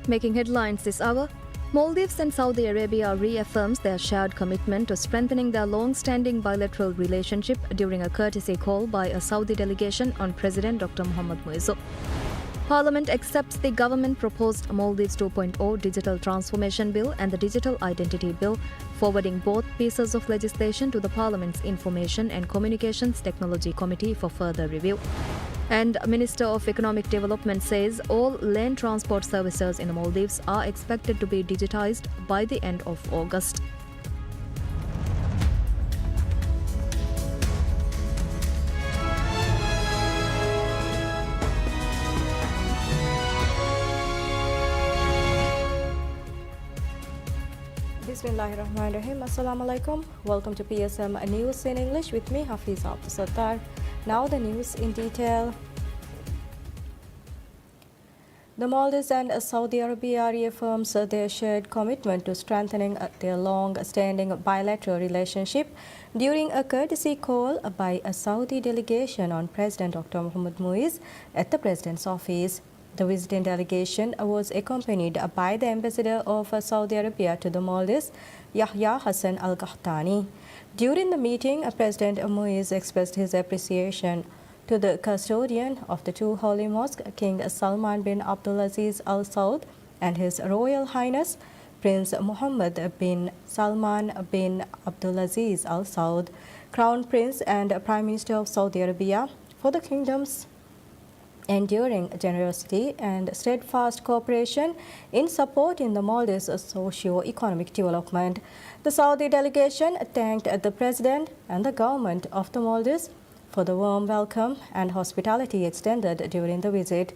Making headlines this hour, Maldives and Saudi Arabia reaffirms their shared commitment to strengthening their long-standing bilateral relationship during a courtesy call by a Saudi delegation on President Dr. Mohamed Muizzu. Parliament accepts the government-proposed Maldives 2.0 Digital Transformation Bill and the Digital Identity Bill, forwarding both pieces of legislation to the Parliament's Information and Communications Technology Committee for further review. And Minister of Economic Development says all land transport services in the Maldives are expected to be digitized by the end of August. Bismillahirrahmanirrahim. Assalamu alaikum. Welcome to PSM News in English with me, Hafiz Abdul Sattar. Now the news in detail. The Maldives and Saudi Arabia reaffirms their shared commitment to strengthening their long-standing bilateral relationship during a courtesy call by a Saudi delegation on President Dr. Mohamed Muizzu at the President's office. The visiting delegation was accompanied by the ambassador of Saudi Arabia to the Maldives, Yahya Hassan Al Qahtani. During the meeting, President Muizzu expressed his appreciation to the custodian of the two holy mosques, King Salman bin Abdulaziz Al Saud, and His Royal Highness Prince Mohammed bin Salman bin Abdulaziz Al Saud, Crown Prince and Prime Minister of Saudi Arabia, for the kingdom's enduring generosity and steadfast cooperation in supporting the Maldives' socio-economic development. The Saudi delegation thanked the President and the government of the Maldives for the warm welcome and hospitality extended during the visit.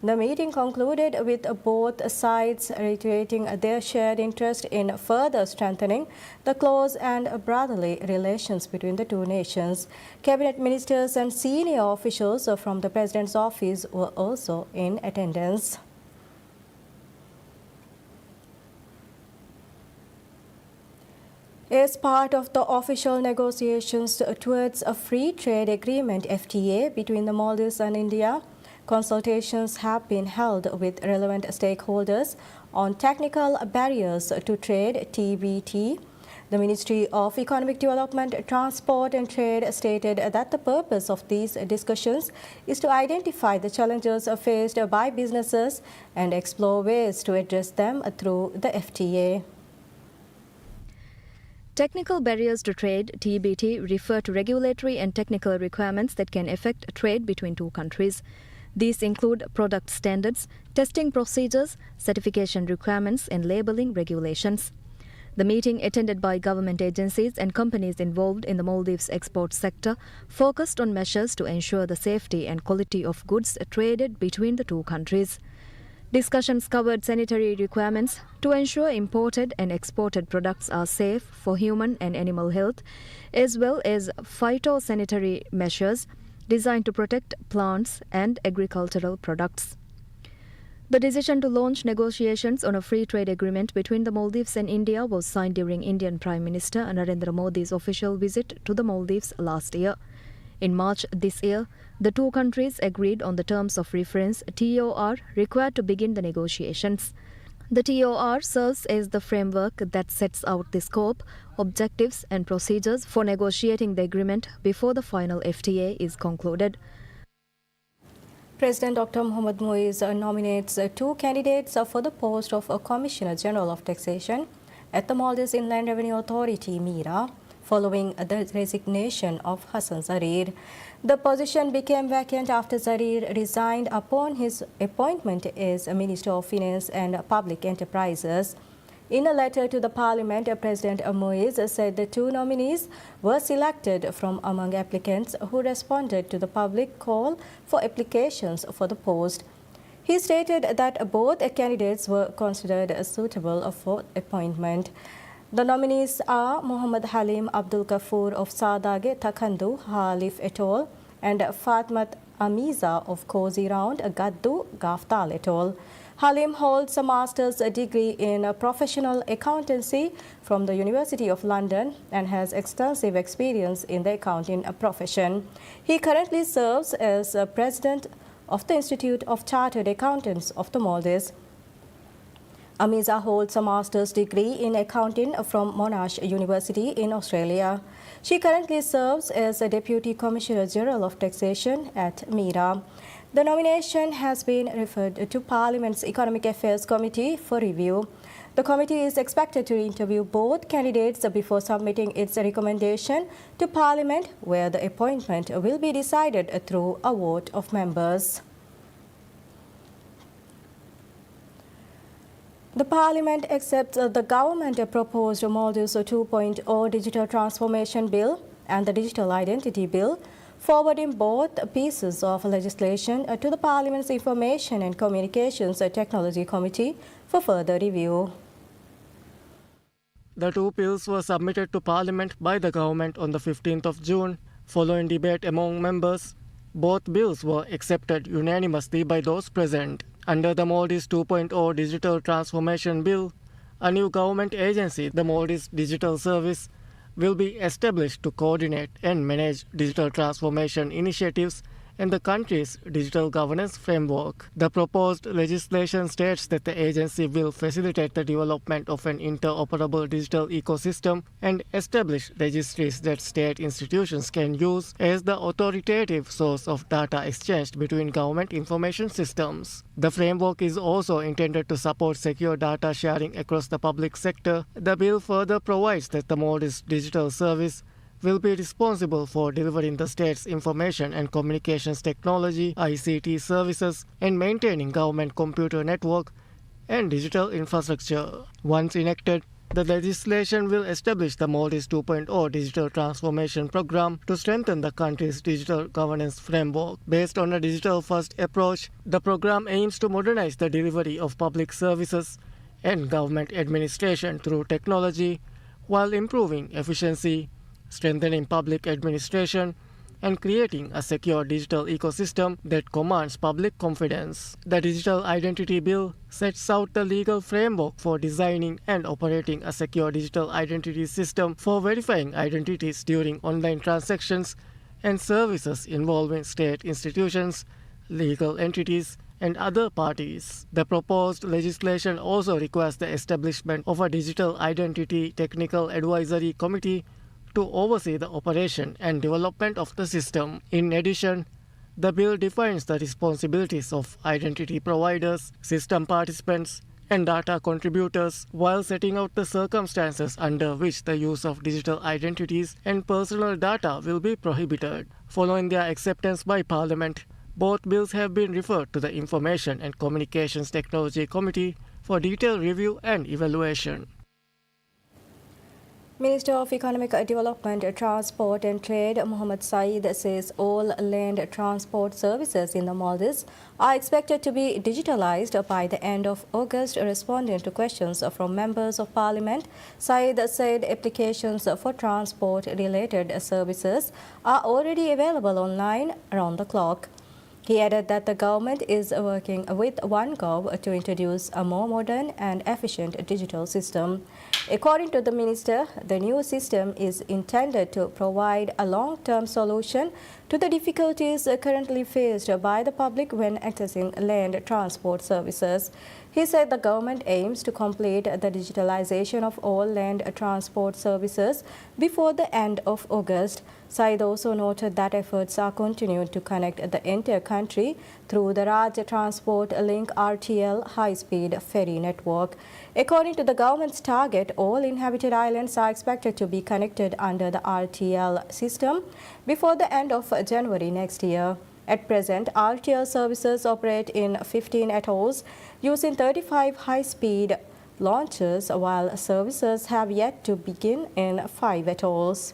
The meeting concluded with both sides reiterating their shared interest in further strengthening the close and brotherly relations between the two nations. Cabinet ministers and senior officials from the President's office were also in attendance. As part of the official negotiations towards a free trade agreement (FTA) between the Maldives and India, consultations have been held with relevant stakeholders on technical barriers to trade (TBT). The Ministry of Economic Development, Transport and Trade stated that the purpose of these discussions is to identify the challenges faced by businesses and explore ways to address them through the FTA. Technical barriers to trade (TBT) refer to regulatory and technical requirements that can affect trade between two countries. These include product standards, testing procedures, certification requirements, and labeling regulations. The meeting, attended by government agencies and companies involved in the Maldives export sector, focused on measures to ensure the safety and quality of goods traded between the two countries. Discussions covered sanitary requirements to ensure imported and exported products are safe for human and animal health, as well as phytosanitary measures designed to protect plants and agricultural products. The decision to launch negotiations on a free trade agreement between the Maldives and India was signed during Indian Prime Minister Narendra Modi's official visit to the Maldives last year. In March this year, the two countries agreed on the terms of reference (TOR) required to begin the negotiations. The TOR serves as the framework that sets out the scope, objectives and procedures for negotiating the agreement before the final FTA is concluded. President Dr. Mohamed Muizzu nominates two candidates for the post of Commissioner General of Taxation at the Maldives Inland Revenue Authority, MIRA, following the resignation of Hassan Zarir. The position became vacant after Zarir resigned upon his appointment as Minister of Finance and Public Enterprises. In a letter to the Parliament, President Muizzu said the two nominees were selected from among applicants who responded to the public call for applications for the post. He stated that both candidates were considered suitable for appointment. The nominees are Muhammad Halim Abdul Ghafoor of Sadage Takhandu, Halif Atoll, and Fatmat Amiza of Kozi Round, Gaddu, Gaftal Atoll. Halim holds a master's degree in professional accountancy from the University of London and has extensive experience in the accounting profession. He currently serves as president of the Institute of Chartered Accountants of the Maldives. Amiza holds a master's degree in accounting from Monash University in Australia. She currently serves as a Deputy Commissioner General of Taxation at MIRA. The nomination has been referred to Parliament's Economic Affairs Committee for review. The committee is expected to interview both candidates before submitting its recommendation to Parliament, where the appointment will be decided through a vote of members. The Parliament accepts the government-proposed Maldives 2.0 Digital Transformation Bill and the Digital Identity Bill, forwarding both pieces of legislation to the Parliament's Information and Communications Technology Committee for further review. The two bills were submitted to Parliament by the government on the 15th of June. Following debate among members, both bills were accepted unanimously by those present. Under the Maldives 2.0 Digital Transformation Bill, a new government agency, the Maldives Digital Service, will be established to coordinate and manage digital transformation initiatives and the country's digital governance framework. The proposed legislation states that the agency will facilitate the development of an interoperable digital ecosystem and establish registries that state institutions can use as the authoritative source of data exchanged between government information systems. The framework is also intended to support secure data sharing across the public sector. The bill further provides that the Maldives Digital Service will be responsible for delivering the state's information and communications technology (ICT) services and maintaining government computer network and digital infrastructure. Once enacted, the legislation will establish the Maldives 2.0 Digital Transformation Program to strengthen the country's digital governance framework. Based on a digital-first approach, the program aims to modernize the delivery of public services and government administration through technology while improving efficiency, strengthening public administration, and creating a secure digital ecosystem that commands public confidence. The Digital Identity Bill sets out the legal framework for designing and operating a secure digital identity system for verifying identities during online transactions and services involving state institutions, legal entities, and other parties. The proposed legislation also requires the establishment of a Digital Identity Technical Advisory Committee to oversee the operation and development of the system. In addition, the bill defines the responsibilities of identity providers, system participants, and data contributors while setting out the circumstances under which the use of digital identities and personal data will be prohibited. Following their acceptance by Parliament, both bills have been referred to the Information and Communications Technology Committee for detailed review and evaluation. Minister of Economic Development, Transport and Trade Mohammed Saeed says all land transport services in the Maldives are expected to be digitalized by the end of August. Responding to questions from members of Parliament, Saeed said applications for transport-related services are already available online around the clock. He added that the government is working with OneGov to introduce a more modern and efficient digital system. According to the minister, the new system is intended to provide a long-term solution to the difficulties currently faced by the public when accessing land transport services. He said the government aims to complete the digitalization of all land transport services before the end of August. Saeed also noted that efforts are continuing to connect the entire country through the Raj Transport Link RTL high-speed ferry network. According to the government's target, all inhabited islands are expected to be connected under the RTL system before the end of January next year. At present, RTL services operate in 15 atolls using 35 high-speed launches, while services have yet to begin in 5 atolls.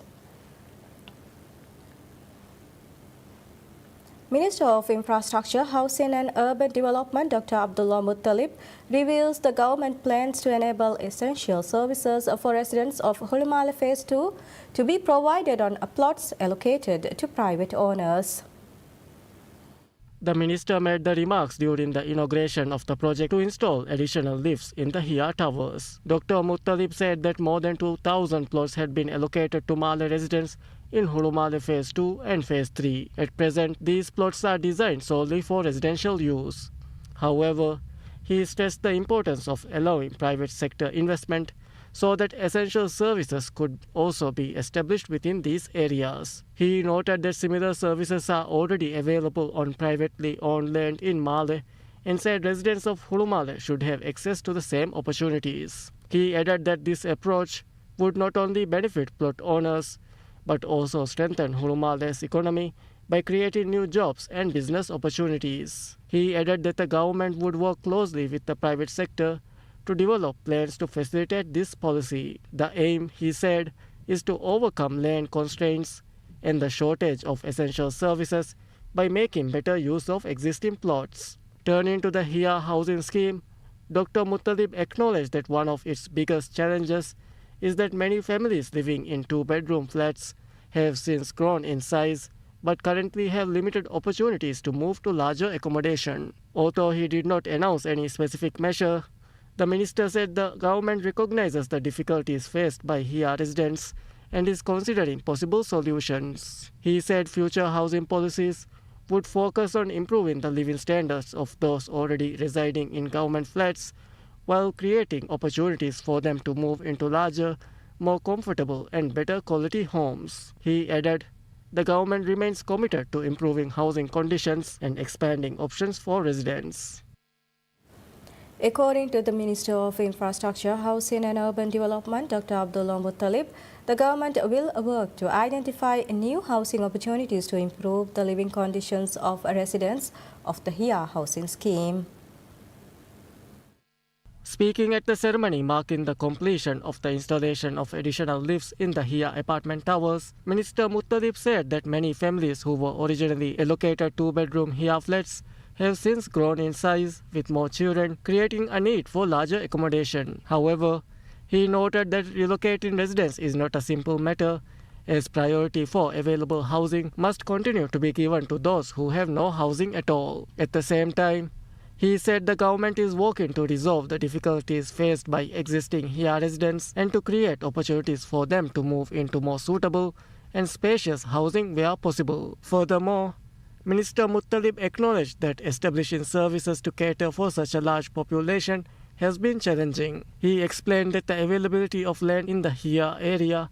Minister of Infrastructure, Housing and Urban Development, Dr. Abdullah Muttalib, reveals the government plans to enable essential services for residents of Hulumale Phase 2 to be provided on plots allocated to private owners. The minister made the remarks during the inauguration of the project to install additional lifts in the Hia Towers. Dr. Muttalib said that more than 2,000 plots had been allocated to Male residents in Hulumale Phase 2 and Phase 3. At present, these plots are designed solely for residential use. However, He stressed the importance of allowing private sector investment so that essential services could also be established within these areas. He noted that similar services are already available on privately owned land in Male and said residents of Hulumale should have access to the same opportunities. He added that this approach would not only benefit plot owners but also strengthen Hulumale's economy by creating new jobs and business opportunities. He added that the government would work closely with the private sector to develop plans to facilitate this policy. The aim, he said, is to overcome land constraints and the shortage of essential services by making better use of existing plots. Turning to the HIA housing scheme, Dr. Muttalib acknowledged that one of its biggest challenges is that many families living in two-bedroom flats have since grown in size but currently have limited opportunities to move to larger accommodation. Although he did not announce any specific measure, the minister said the government recognizes the difficulties faced by HIA residents and is considering possible solutions. He said future housing policies would focus on improving the living standards of those already residing in government flats while creating opportunities for them to move into larger, more comfortable and better quality homes. He added, the government remains committed to improving housing conditions and expanding options for residents. According to the Minister of Infrastructure, Housing and Urban Development, Dr. Abdullah Muttalib, the government will work to identify new housing opportunities to improve the living conditions of residents of the HIA housing scheme. Speaking at the ceremony marking the completion of the installation of additional lifts in the HIA apartment towers, Minister Muttalib said that many families who were originally allocated two-bedroom HIA flats have since grown in size with more children, creating a need for larger accommodation. However, he noted that relocating residents is not a simple matter, as priority for available housing must continue to be given to those who have no housing at all. At the same time, he said the government is working to resolve the difficulties faced by existing HIA residents and to create opportunities for them to move into more suitable and spacious housing where possible. Furthermore, Minister Muttalib acknowledged that establishing services to cater for such a large population has been challenging. He explained that the availability of land in the HIA area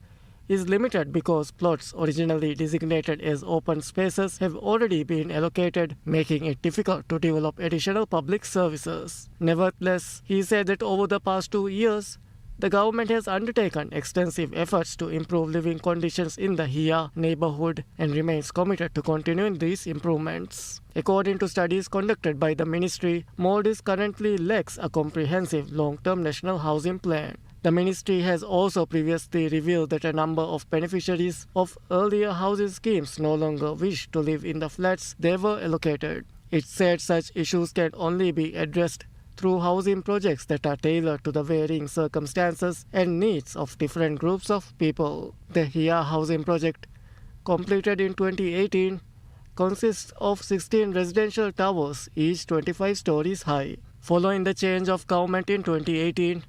is limited because plots originally designated as open spaces have already been allocated, making it difficult to develop additional public services. Nevertheless, he said that over the past 2 years, the government has undertaken extensive efforts to improve living conditions in the HIA neighborhood and remains committed to continuing these improvements. According to studies conducted by the ministry, Maldives currently lacks a comprehensive long-term national housing plan. The ministry has also previously revealed that a number of beneficiaries of earlier housing schemes no longer wish to live in the flats they were allocated. It said such issues can only be addressed through housing projects that are tailored to the varying circumstances and needs of different groups of people. The HIA housing project, completed in 2018, consists of 16 residential towers, each 25 stories high. Following the change of government in 2018,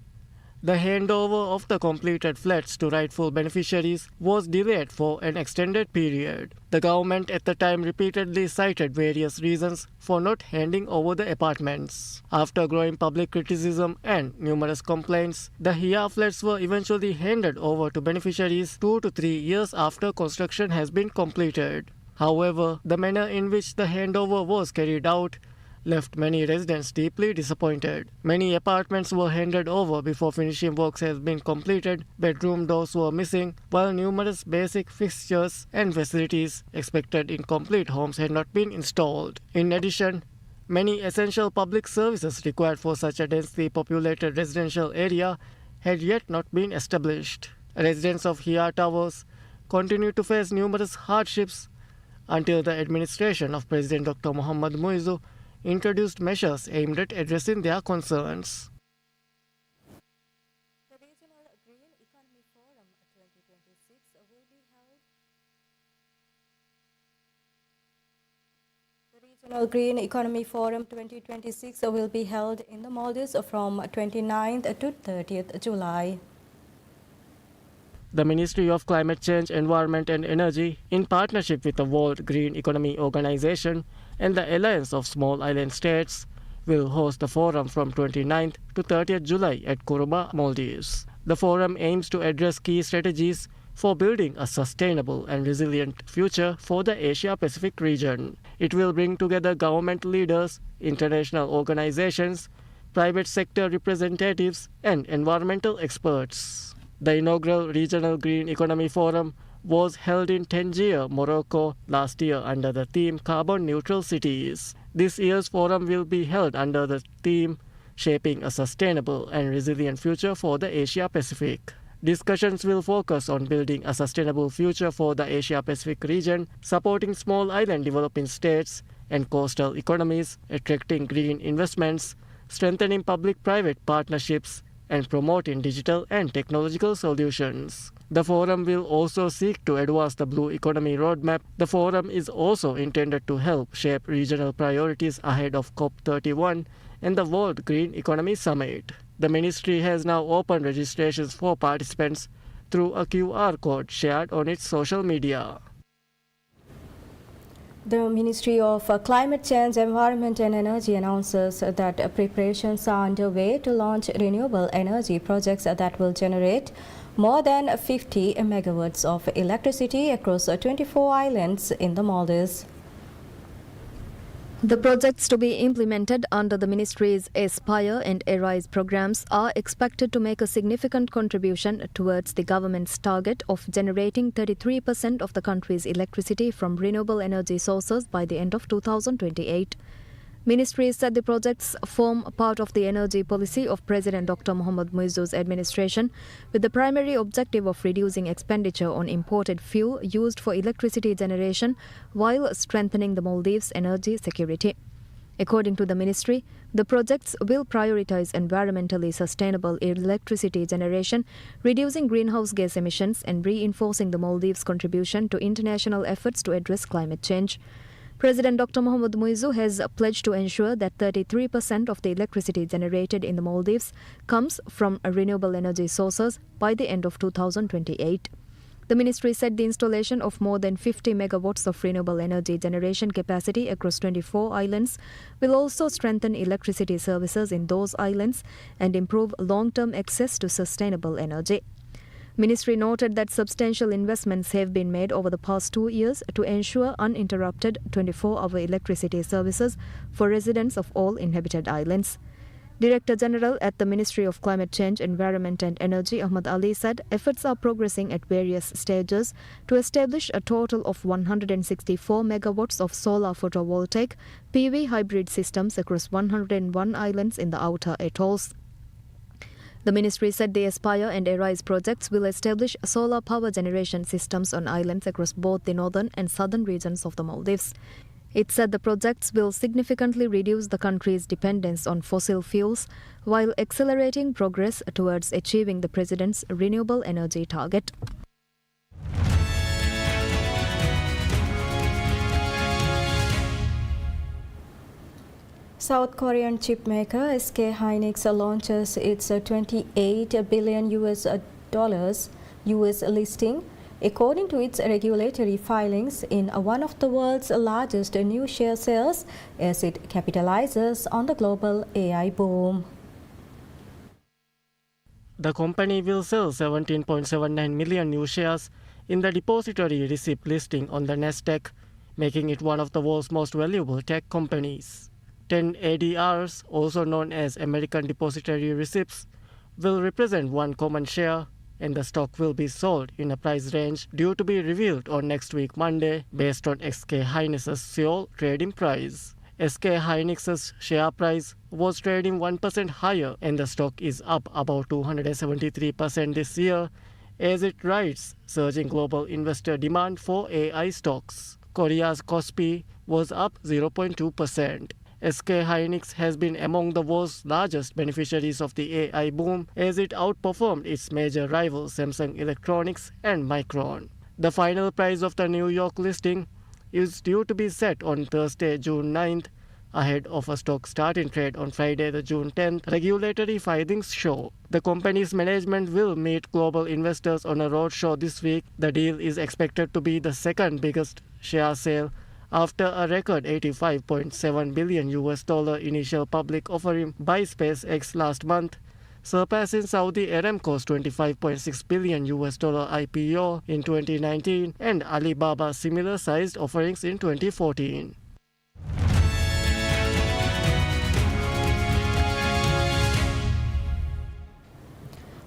the handover of the completed flats to rightful beneficiaries was delayed for an extended period. The government at the time repeatedly cited various reasons for not handing over the apartments. After growing public criticism and numerous complaints, the HIA flats were eventually handed over to beneficiaries 2 to 3 years after construction has been completed. However, the manner in which the handover was carried out left many residents deeply disappointed. Many apartments were handed over before finishing works had been completed, bedroom doors were missing, while numerous basic fixtures and facilities expected in complete homes had not been installed. In addition, many essential public services required for such a densely populated residential area had yet not been established. Residents of HIA towers continue to face numerous hardships until the administration of President Dr. Muhammad Muizzu introduced measures aimed at addressing their concerns. The Regional Green Economy Forum 2026 will be held. The Regional Green Economy Forum 2026 will be held in the Maldives from 29th to 30th July. The Ministry of Climate Change, Environment and Energy, in partnership with the World Green Economy Organization and the Alliance of Small Island States, will host the forum from 29th to 30th July at Curuba, Maldives. The forum aims to address key strategies for building a sustainable and resilient future for the Asia-Pacific region. It will bring together government leaders, international organizations, private sector representatives, and environmental experts. The inaugural Regional Green Economy Forum was held in Tangier, Morocco last year under the theme Carbon Neutral Cities. This year's forum will be held under the theme Shaping a Sustainable and Resilient Future for the Asia-Pacific. Discussions will focus on building a sustainable future for the Asia-Pacific region, supporting small island developing states and coastal economies, attracting green investments, strengthening public-private partnerships, and promoting digital and technological solutions. The forum will also seek to advance the Blue Economy Roadmap. The forum is also intended to help shape regional priorities ahead of COP31 and the World Green Economy Summit. The ministry has now opened registrations for participants through a QR code shared on its social media. The Ministry of Climate Change, Environment and Energy announces that preparations are underway to launch renewable energy projects that will generate more than 50 megawatts of electricity across 24 islands in the Maldives. The projects to be implemented under the ministry's Aspire and Arise programs are expected to make a significant contribution towards the government's target of generating 33% of the country's electricity from renewable energy sources by the end of 2028. Ministry said the projects form part of the energy policy of President Dr. Mohamed Muizzu's administration, with the primary objective of reducing expenditure on imported fuel used for electricity generation while strengthening the Maldives' energy security. According to the ministry, the projects will prioritize environmentally sustainable electricity generation, reducing greenhouse gas emissions, and reinforcing the Maldives' contribution to international efforts to address climate change. President Dr. Mohamed Muizzu has pledged to ensure that 33% of the electricity generated in the Maldives comes from renewable energy sources by the end of 2028. The ministry said the installation of more than 50 megawatts of renewable energy generation capacity across 24 islands will also strengthen electricity services in those islands and improve long-term access to sustainable energy. Ministry noted that substantial investments have been made over the past 2 years to ensure uninterrupted 24-hour electricity services for residents of all inhabited islands. Director General at the Ministry of Climate Change, Environment and Energy, Ahmad Ali, said efforts are progressing at various stages to establish a total of 164 megawatts of solar photovoltaic PV hybrid systems across 101 islands in the outer atolls. The ministry said the Aspire and Arise projects will establish solar power generation systems on islands across both the northern and southern regions of the Maldives. It said the projects will significantly reduce the country's dependence on fossil fuels while accelerating progress towards achieving the president's renewable energy target. South Korean chipmaker SK Hynix launches its $28 billion US listing, according to its regulatory filings, in one of the world's largest new share sales as it capitalizes on the global AI boom. The company will sell 17.79 million new shares in the depository receipt listing on the Nasdaq, making it one of the world's most valuable tech companies. 10 ADRs, also known as American Depository Receipts, will represent one common share, and the stock will be sold in a price range due to be revealed on next week Monday based on SK Hynix's Seoul trading price. SK Hynix's share price was trading 1% higher, and the stock is up about 273% this year as it rides surging global investor demand for AI stocks. Korea's Kospi was up 0.2%. SK Hynix has been among the world's largest beneficiaries of the AI boom as it outperformed its major rivals Samsung Electronics and Micron. The final price of the New York listing is due to be set on Thursday, June 9th, ahead of a stock starting trade on Friday, the June 10th regulatory filings show. The company's management will meet global investors on a roadshow this week. The deal is expected to be the second biggest share sale after a record $85.7 billion initial public offering by SpaceX last month, surpassing Saudi Aramco's $25.6 billion IPO in 2019 and Alibaba's similar-sized offerings in 2014.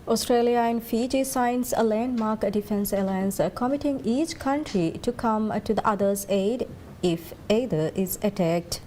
Australia and Fiji signs a landmark defence alliance committing each country to come to the other's aid if either is attacked.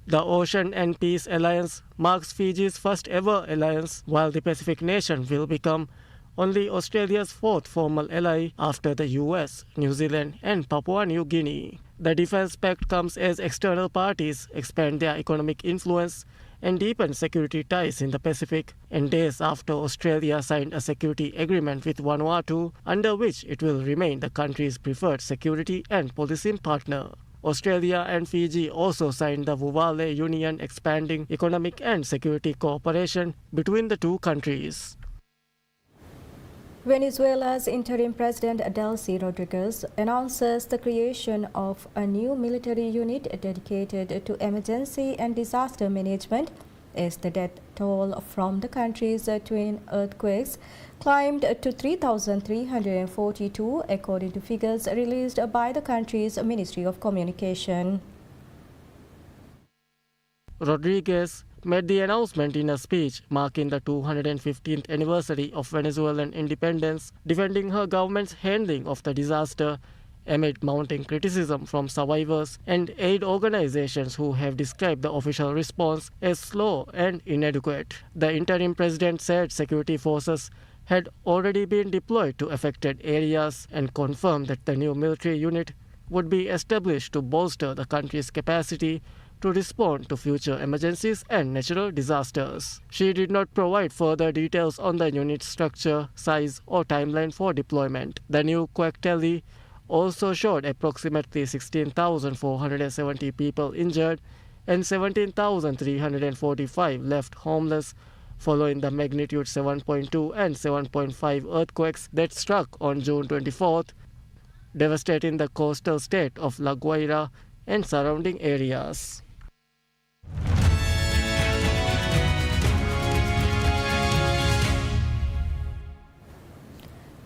The Ocean and Peace Alliance marks Fiji's first ever alliance, while the Pacific nation will become only Australia's fourth formal ally after the US, New Zealand and Papua New Guinea. The Defence Pact comes as external parties expand their economic influence and deepen security ties in the Pacific, and days after Australia signed a security agreement with Vanuatu, under which it will remain the country's preferred security and policing partner. Australia and Fiji also signed the Vuvale Union, expanding economic and security cooperation between the two countries. Venezuela's interim president Delcy Rodriguez announces the creation of a new military unit dedicated to emergency and disaster management as the death toll from the country's twin earthquakes climbed to 3,342 according to figures released by the country's Ministry of Communication. Rodriguez made the announcement in a speech marking the 215th anniversary of Venezuelan independence, defending her government's handling of the disaster amid mounting criticism from survivors and aid organizations who have described the official response as slow and inadequate. The interim president said security forces had already been deployed to affected areas and confirmed that the new military unit would be established to bolster the country's capacity to respond to future emergencies and natural disasters. She did not provide further details on the unit's structure, size, or timeline for deployment. The new quake tally also showed approximately 16,470 people injured and 17,345 left homeless following the magnitude 7.2 and 7.5 earthquakes that struck on June 24th, devastating the coastal state of La Guaira and surrounding areas.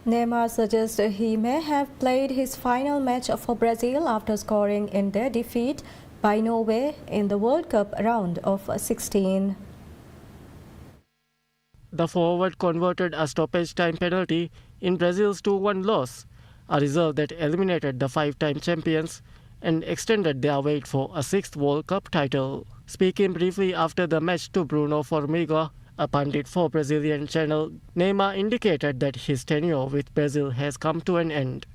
Neymar suggests he may have played his final match for Brazil after scoring in their defeat by Norway in the World Cup round of 16. The forward converted a stoppage time penalty in Brazil's 2-1 loss, a result that eliminated the five-time champions and extended their wait for a sixth World Cup title. Speaking briefly after the match to Bruno Formiga, a pundit for Brazilian channel, Neymar indicated that his tenure with Brazil has come to an end.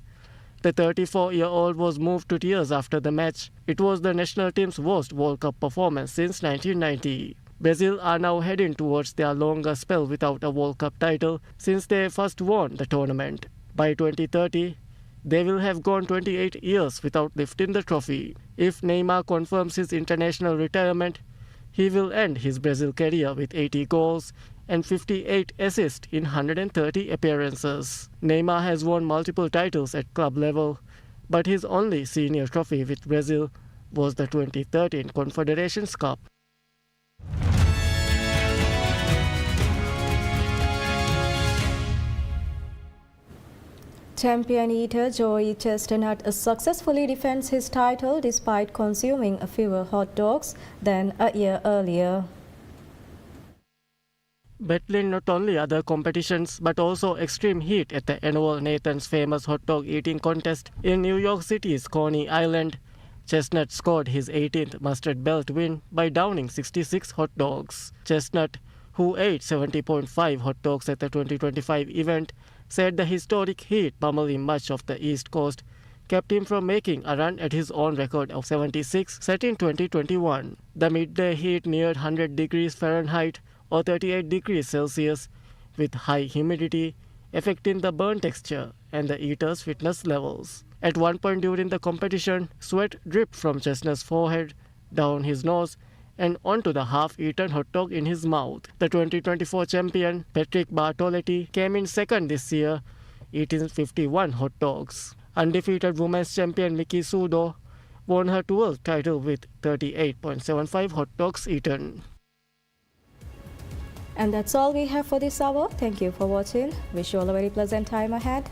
The 34-year-old was moved to tears after the match. It was the national team's worst World Cup performance since 1990. Brazil are now heading towards their longest spell without a World Cup title since they first won the tournament. By 2030, they will have gone 28 years without lifting the trophy. If Neymar confirms his international retirement, he will end his Brazil career with 80 goals and 58 assists in 130 appearances. Neymar has won multiple titles at club level, but his only senior trophy with Brazil was the 2013 Confederations Cup. Champion eater Joey Chestnut successfully defends his title despite consuming fewer hot dogs than a year earlier. Battling not only other competitions but also extreme heat at the annual Nathan's Famous Hot Dog Eating Contest in New York City's Coney Island, Chestnut scored his 18th mustard belt win by downing 66 hot dogs. Chestnut, who ate 70.5 hot dogs at the 2025 event, said the historic heat pummeling much of the East Coast kept him from making a run at his own record of 76 set in 2021. The midday heat neared 100 degrees Fahrenheit or 38 degrees Celsius with high humidity affecting the burn texture and the eater's fitness levels. At one point during the competition, sweat dripped from Chestnut's forehead, down his nose, and onto the half-eaten hot dog in his mouth. The 2024 champion, Patrick Bartoletti, came in second this year, eating 51 hot dogs. Undefeated women's champion Miki Sudo won her 12th title with 38.75 hot dogs eaten. And that's all we have for this hour. Thank you for watching. Wish you all a very pleasant time ahead.